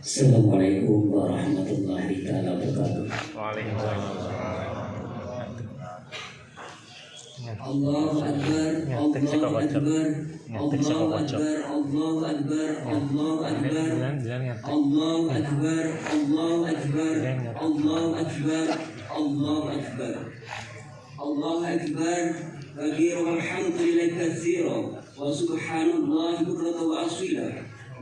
Assalamualaikum warahmatullahi wabarakatuh. Allahu Akbar, Allahu Akbar, Allahu Akbar, Allahu Akbar, Allahu Akbar, Allahu Akbar, Allahu Akbar, Allahu Akbar, Allahu Akbar, Allahu Akbar, kabir walhamdulillah katsira wa subhanallahi bukratan wa asila.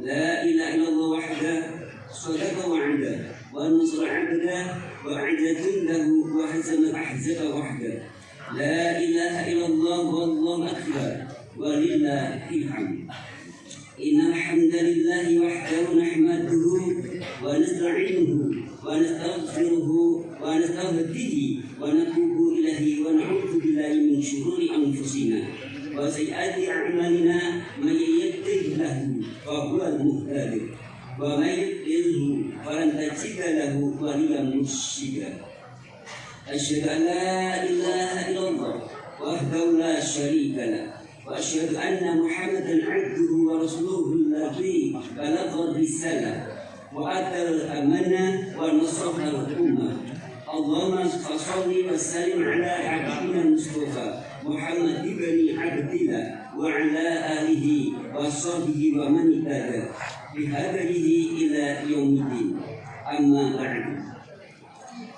La ilaha illallah wahdahu sadaqa wa'ada wa nasra 'abdahu wa 'azzatun lahu wa hazama ahzaba wahdahu. La ilaha illallah wallahu akbar wa lillahil hamd. Innal hamdalillahi wahdahu nahmaduhu wa nasta'inuhu wa nastaghfiruhu wa nastahdihi wa natubu ilaihi wa na'udzu billahi min shururi anfusina wa sayyiati a'malina may yahdihillahu fa huwal muhtadi wa may yudlilhu falan tajida lahu waliyyan mursyida. Asyhadu an la ilaha illallah wahdahu la syarika lah wa asyhadu anna Muhammadan 'abduhu wa rasuluhu alladzi balagha risalah wa adda al-amanah wa nasaha al-ummah. Allahumma shalli wa sallim ala habibina Mustafa Muhammad ibn Abdillah wa ala alihi wa sahbihi wa man ittaba bihadihi ila yaumiddin. Amma ba'du.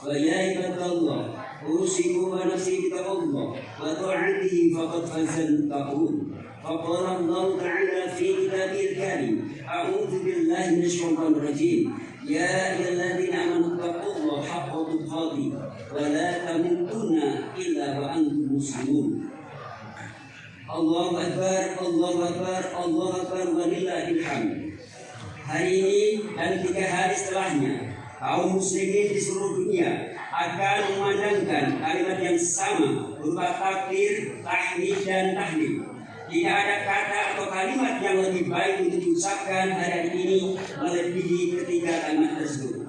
فيا عباد الله أوصيكم ونفسي بتقوى الله وطاعته فقد فاز المتقون. فقال الله تعالى في كتابه الكريم أعوذ بالله من الشيطان الرجيم يا أيها الذين آمنوا اتقوا الله حق تقاته ولا تموتن إلا وأنتم مسلمون. Allahu Akbar, Allahu Akbar, Allahu Akbar walillahil hamd. Hari ini dan 3 hari setelahnya kaum muslimin di seluruh dunia akan memandangkan kalimat yang sama berupa takbir, tahmid dan tahlil. Tidak ada kata atau kalimat yang lebih baik untuk diucapkan hari ini melebihi ketiga kalimat tersebut.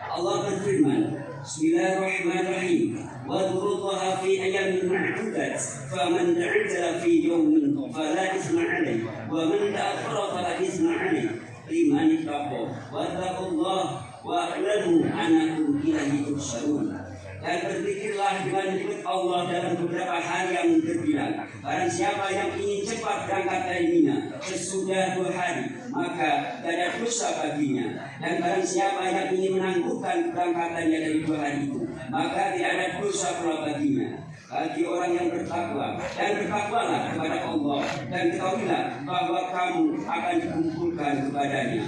Allah berfirman, Bismillahirrahmanirrahim. Wadhkurullaha fi ayyamin ma'dudat, faman ta'ajjala fi yawmin fala itsma 'alaihi wa man ta'akhkhara fala itsma 'alaihi liman ittaqa wattaqullaha wa'lamu annakum ilaihi tuhsyarun. Dan berzikirlah dengan menyebut Allah dalam beberapa hari yang terbilang. Barang siapa yang ingin cepat berangkat dari Mina sesudah 2 hari, maka tidak ada dosa baginya. Dan barang siapa yang ingin menangguhkan keberangkatannya dari 2 hari itu, maka tidak ada dosa pula baginya. Bagi orang yang bertakwa, dan bertakwalah kepada Allah, dan ketahuilah bahwa kamu akan dikumpulkan kepadanya.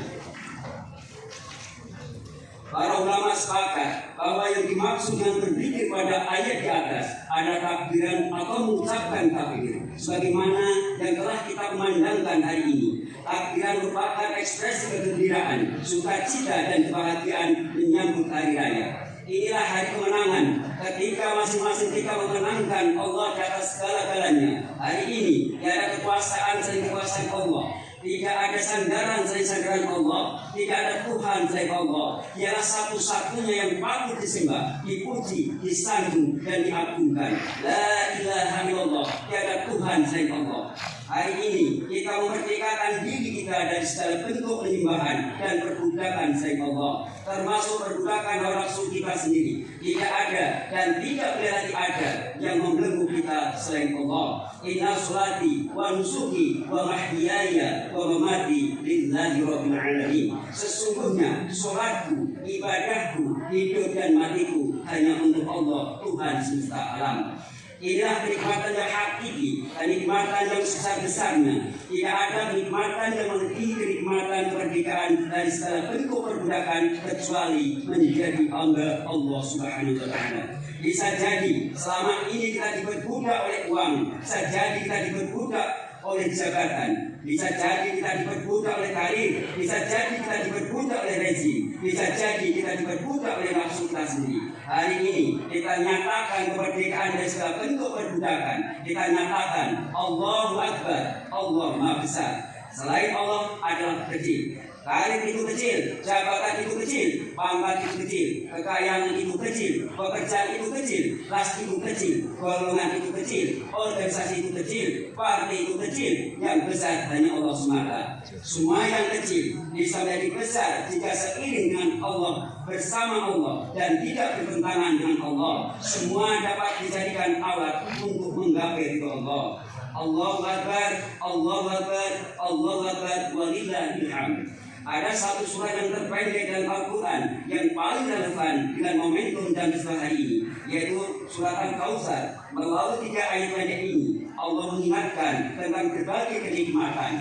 Para ulama sepakat bahwa yang dimaksud dengan berzikir pada ayat di atas ada takbiran atau mengucapkan takbir, sebagaimana yang telah kita memandangkan hari ini. Takbiran merupakan ekspresi kegembiraan, sukacita dan kebahagiaan menyambut hari raya. Inilah hari kemenangan ketika masing-masing kita memenangkan Allah di atas segala-galanya. Hari ini tidak ada kekuasaan selain kekuasaan Allah. Tidak ada sandaran selain sandaran Allah. Tidak ada Tuhan selain Allah. Dialah satu-satunya yang patut disembah, dipuji, disanjung dan diagungkan. La ilaha illallah. Tidak ada Tuhan selain Allah. Hari ini kita memerdekakan diri kita dari segala bentuk penyembahan dan perbudakan selain Allah, termasuk perbudakan hawa nafsu kita sendiri. Tidak ada dan tidak boleh lagi ada yang membelenggu kita selain Allah. Inna sholati wa nusuki wa mahyaya wa mamati lillahi rabbil alamin. Sesungguhnya sholatku, ibadahku, hidup dan matiku hanya untuk Allah, Tuhan semesta alam. Inilah kenikmatan yang hakiki, kenikmatan yang besar-besarnya. Tidak ada kenikmatan yang melebihi kenikmatan kemerdekaan dari segala bentuk perbudakan kecuali menjadi hamba Allah Subhanahu wa taala. Bisa jadi selama ini kita diperbudak oleh uang, bisa jadi kita diperbudak oleh jabatan, bisa jadi kita diperbudak oleh karir, bisa jadi kita diperbudak oleh rezim, bisa jadi kita diperbudak oleh nafsu kita sendiri. Hari ini kita nyatakan kemerdekaan dari segala bentuk perbudakan. Kita nyatakan Allahu Akbar, Allah Maha Besar. Selain Allah adalah kecil. Karir itu kecil, jabatan itu kecil, pangkat itu kecil, kekayaan itu kecil, pekerjaan itu kecil, ras itu kecil, golongan itu kecil, organisasi itu kecil, partai itu kecil, yang besar hanya Allah semata. Semua yang kecil bisa menjadi besar jika seiring dengan Allah, bersama Allah, dan tidak bertentangan dengan Allah. Semua dapat dijadikan alat untuk menggapai ridho Allah. Allahu Akbar, Allahu Akbar, Allahu Akbar, walillahil hamd. Ada satu surat yang terpendek dalam Al-Quran yang paling relevan dengan momentum dan kisah hari ini, yaitu surat Al-Kautsar. Melalui 3 ayat pendek ini, Allah mengingatkan tentang berbagai kenikmatan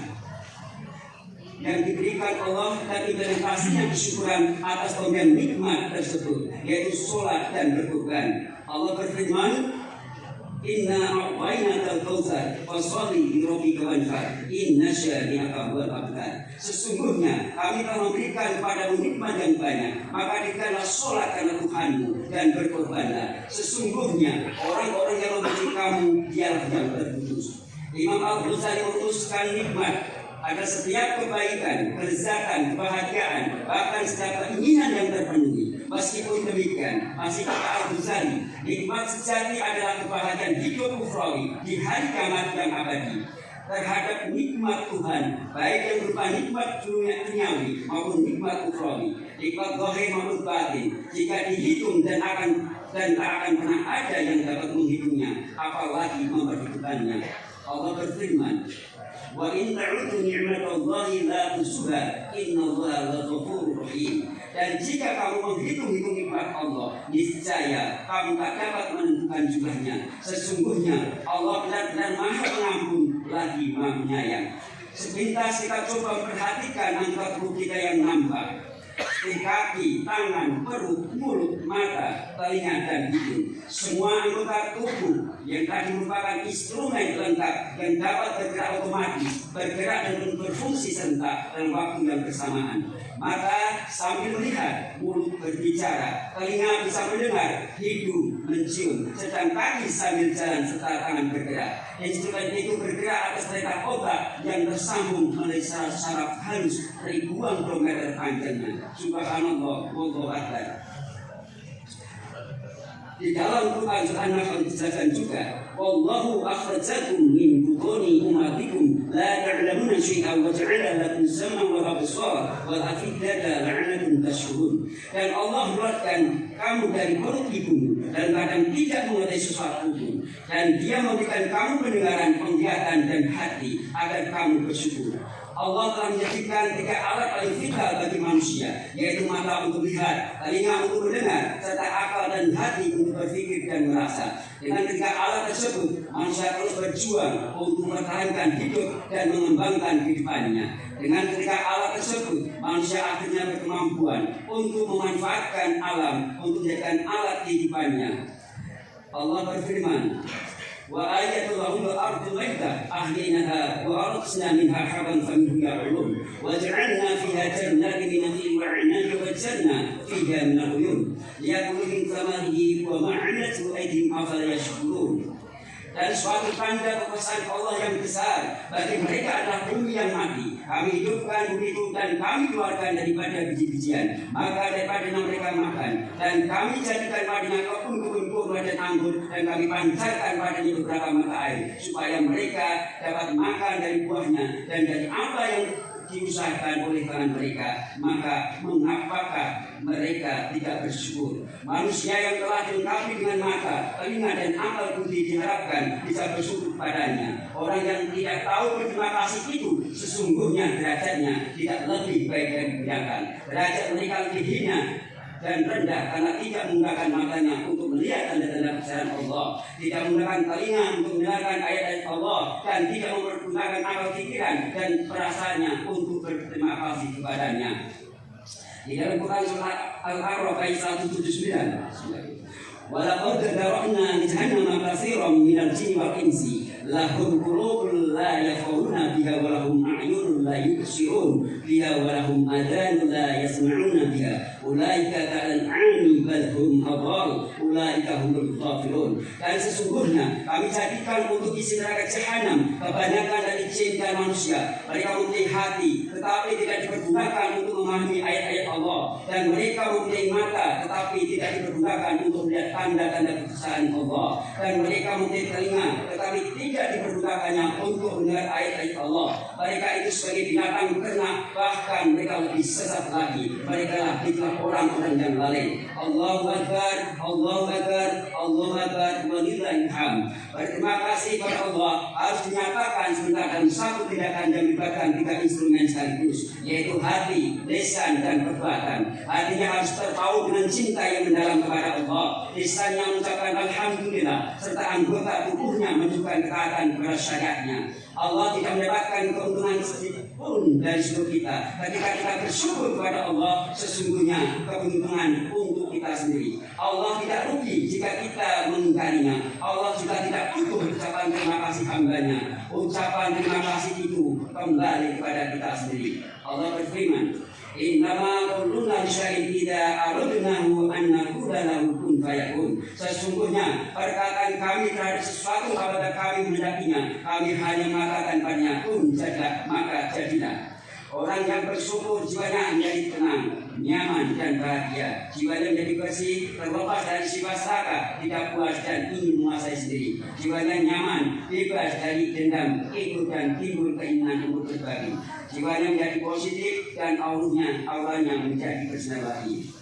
yang diberikan Allah dan implementasinya kesyukuran atas pemberian nikmat tersebut, yaitu sholat dan berkurban. Allah berfirman, Inna a'wainakal kautsar fasholli li rabbika wanhar inna syani'aka huwal abtar. Sesungguhnya kami telah memberikan kepadamu nikmat yang banyak, maka dirikanlah sholat karena Tuhanmu dan berkorbanlah. Sesungguhnya orang-orang yang membenci kamu dialah yang terputus. Imam Al-Ghazali memutuskan nikmat ada setiap kebaikan, kelezatan, kebahagiaan, bahkan setiap keinginan yang terpenuhi. Meskipun demikian, masih kata Al-Ghazali, nikmat sejati adalah kebahagiaan hidup ukhrawi di hari kiamat yang abadi. Terhadap nikmat Tuhan, baik yang berupa nikmat duniawi maupun nikmat ukhrawi, nikmat zahir maupun batin, jika dihitung dan tak akan pernah ada yang dapat menghitungnya, apalagi memperhitungkannya. Allah berfirman, wa in ta'udu ni'matallahi la tuhsuha innallaha laghafurur rahim. Dan jika kamu menghitung-hitung nikmat Allah, niscaya kamu tak dapat menentukan jumlahnya. Sesungguhnya Allah benar-benar Maha Pengampun lagi Maha Penyayang. Sepintas kita coba memperhatikan anggota tubuh kita yang nampak, seperti kaki, tangan, perut, mulut, mata, telinga, dan hidung. Semua anggota tubuh yang tadi merupakan instrumen lengkap yang dapat bergerak otomatis, bergerak dan berfungsi serentak dalam waktu yang bersamaan. Mata sambil melihat, mulut berbicara, telinga bisa mendengar, hidung mencium, sedang kaki sambil jalan serta tangan bergerak. Instrumen itu bergerak atas perintah otak yang tersambung melalui saraf halus ribuan kilometer panjangnya. Subhanallah, wallahu akbar. Di dalam Quran surah An-Nahl dijelaskan juga, wallahu akhrajakum min butuni ummatikum la ta'lamuna syai'an wa ja'ala lakum sam'an wa absara wal afidata la'allakum tashkurun. Dan Allah mengeluarkan kamu dari perut ibumu dan kadang tidak mengerti sesuatu pun, dan Dia memberikan kamu pendengaran, penglihatan dan hati agar kamu bersyukur. Allah telah menjadikan 3 alat paling vital bagi manusia, yaitu mata untuk melihat, telinga untuk mendengar, serta akal dan hati untuk berpikir dan merasa. Dengan 3 alat tersebut, manusia terus berjuang untuk mempertahankan hidup dan mengembangkan kehidupannya. Dengan 3 alat tersebut, manusia akhirnya berkemampuan untuk memanfaatkan alam untuk menjadikan alat kehidupannya. Allah berfirman, wa ayatul lahumul ardu maytah ahyaynaha wa arsalna minha haban faminhu ya'kulun wa ja'alna fiha jannatin min nakhil wa 'inabin wa ja'alna fiha min al-uyun liyakulu min thamarihi wa ma 'amilathu aydihim afala yashkurun. Dan suatu tanda kekuasaan Allah yang besar bagi mereka adalah bumi yang mati. Kami hidupkan bumi itu dan kami keluarkan daripada biji-bijian, maka daripadanya mereka makan. Dan kami jadikan padanya kebun-kebun kurma dan anggur, dan kami pancarkan padanya beberapa mata air, supaya mereka dapat makan dari buahnya dan dari apa yang diusahakan oleh tangan mereka. Maka mengapakah mereka tidak bersyukur? Manusia yang telah dilengkapi dengan mata, telinga dan akal budi diharapkan bisa bersyukur padanya. Orang yang tidak tahu berterima kasih itu sesungguhnya derajatnya tidak lebih baik dari kebanyakan. Derajat mereka lebih hina dan rendah karena tidak menggunakan matanya untuk melihat tanda-tanda kebesaran Allah, tidak menggunakan telinga untuk mendengarkan ayat-ayat Allah, dan tidak menggunakan akal pikiran dan perasaannya untuk berterima kasih kepadanya. Di dalam Quran surah Al-A'raf ayat 179, walaqad dara'na li jahannama katsiran minal jinni wal insi lahum qulubun la yafqahuna biha wa lahum a'yunun la yubsirun biha wa lahum adhanun la yasma'una biha ulaika ka'al-'ami bal hum adall ulaika humul ghafilun. Dan sesungguhnya kami jadikan untuk isi neraka jahanam kebanyakan dari jin dan manusia. Mereka mempunyai hati tetapi tidak dipergunakan untuk memahami ayat-ayat Allah, dan mereka mempunyai mata tetapi tidak dipergunakan untuk melihat tanda-tanda kebesaran Allah, dan mereka mempunyai telinga tetapi tidak dipergunakannya untuk mendengar ayat-ayat Allah. Mereka itu sebagai binatang ternak, bahkan mereka lebih sesat lagi. Mereka lah itulah orang-orang yang lalai. Allahu Akbar, Allahu Akbar, Allahu Akbar, walillahil hamd. Berterima kasih kepada Allah harus dinyatakan sebentar dalam satu tindakan yang melibatkan 3 instrumen sekaligus, yaitu hati, lisan, dan perbuatan. Hatinya harus terpaut dengan cinta yang mendalam kepada Allah, lisannya mengucapkan alhamdulillah, serta anggota tubuhnya menunjukkan ketaatan kepada syariatnya. Allah tidak mendapatkan keuntungan sedikit pun dari syukur kita. Ketika kita bersyukur kepada Allah, sesungguhnya keuntungan untuk kita sendiri. Allah tidak rugi jika kita mengingkarinya. Allah juga tidak butuh ucapan terima kasih hambanya. Ucapan terima kasih itu kembali kepada kita sendiri. Allah berfirman, innama quluna syai'in idza aradnahu an naqula lahu kun fayakun. Sesungguhnya perkataan kami terhadap sesuatu apabila kami menghendakinya, kami hanya mengatakan padanya kun, jadilah, maka jadilah. Orang yang bersyukur jiwanya menjadi tenang, nyaman, dan bahagia. Jiwanya menjadi bersih, terlepas dari sifat serakah, tidak puas, dan ingin menguasai sendiri. Jiwanya nyaman, bebas dari dendam, ego, dan timbul keinginan untuk berbagi. Jiwanya menjadi positif, dan auranya menjadi bersinar lagi.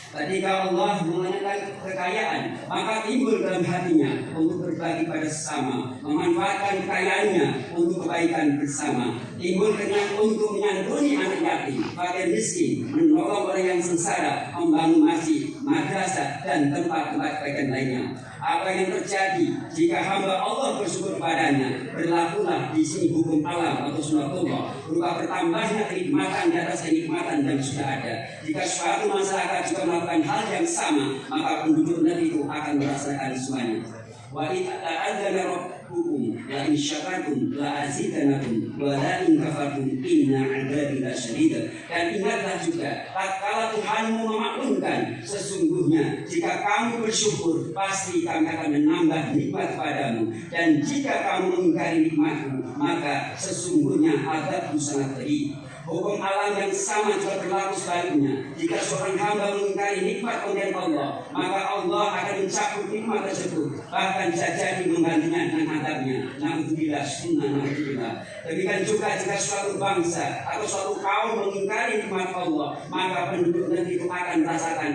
Ketika Allah mengenakan kekayaan, maka timbul dalam hatinya untuk berbagi pada sesama, memanfaatkan kekayaannya untuk kebaikan bersama. Timbul dengan untuk menyantuni anak yatim, fakir miskin, menolong orang yang sengsara, membangun masjid, madrasah, dan tempat-tempat kebaikan lainnya. Apa yang terjadi jika hamba Allah bersyukur padanya? Berlakulah di sini hukum alam atau sunnatullah, berupa bertambahnya kenikmatan di atas kenikmatan yang sudah ada. Jika suatu masyarakat juga melakukan hal yang sama, maka penduduk negeri itu akan merasakan semuanya. Wa idza ta'adzana rabbukum la in syakartum la azidanakum wa la in kafartum inna 'adzabi lasyadid. Dan ingatlah juga, tatkala Tuhanmu memaklumkan, sesungguhnya jika kamu bersyukur, pasti kami akan menambah nikmat padamu, dan jika kamu mengingkari nikmatku, maka sesungguhnya azabku sangat pedih. Hukum alam yang sama juga berlaku sebaliknya. Jika seorang hamba mengingkari nikmat pemberian Allah, maka Allah akan mencabut nikmat tersebut, bahkan bisa jadi menggantinya dengan azabnya. Na'udzubillah, na'udzubillah. Demikian juga jika suatu bangsa atau suatu kaum mengingkari nikmat Allah, maka penduduk negeri itu akan merasakan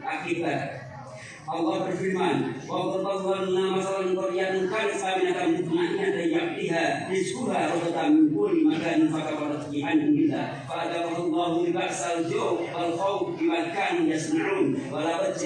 akibat. Allah berfirman, wa qadalna masalan qaryatan kanat aminatan mutma'innatan ya'tiha rizquha ragadan min kulli makanin fakafarat bi'anhum billah fa adaqahu Allahu libasal ju' wal khawf bima kanu yasna'un wa laqad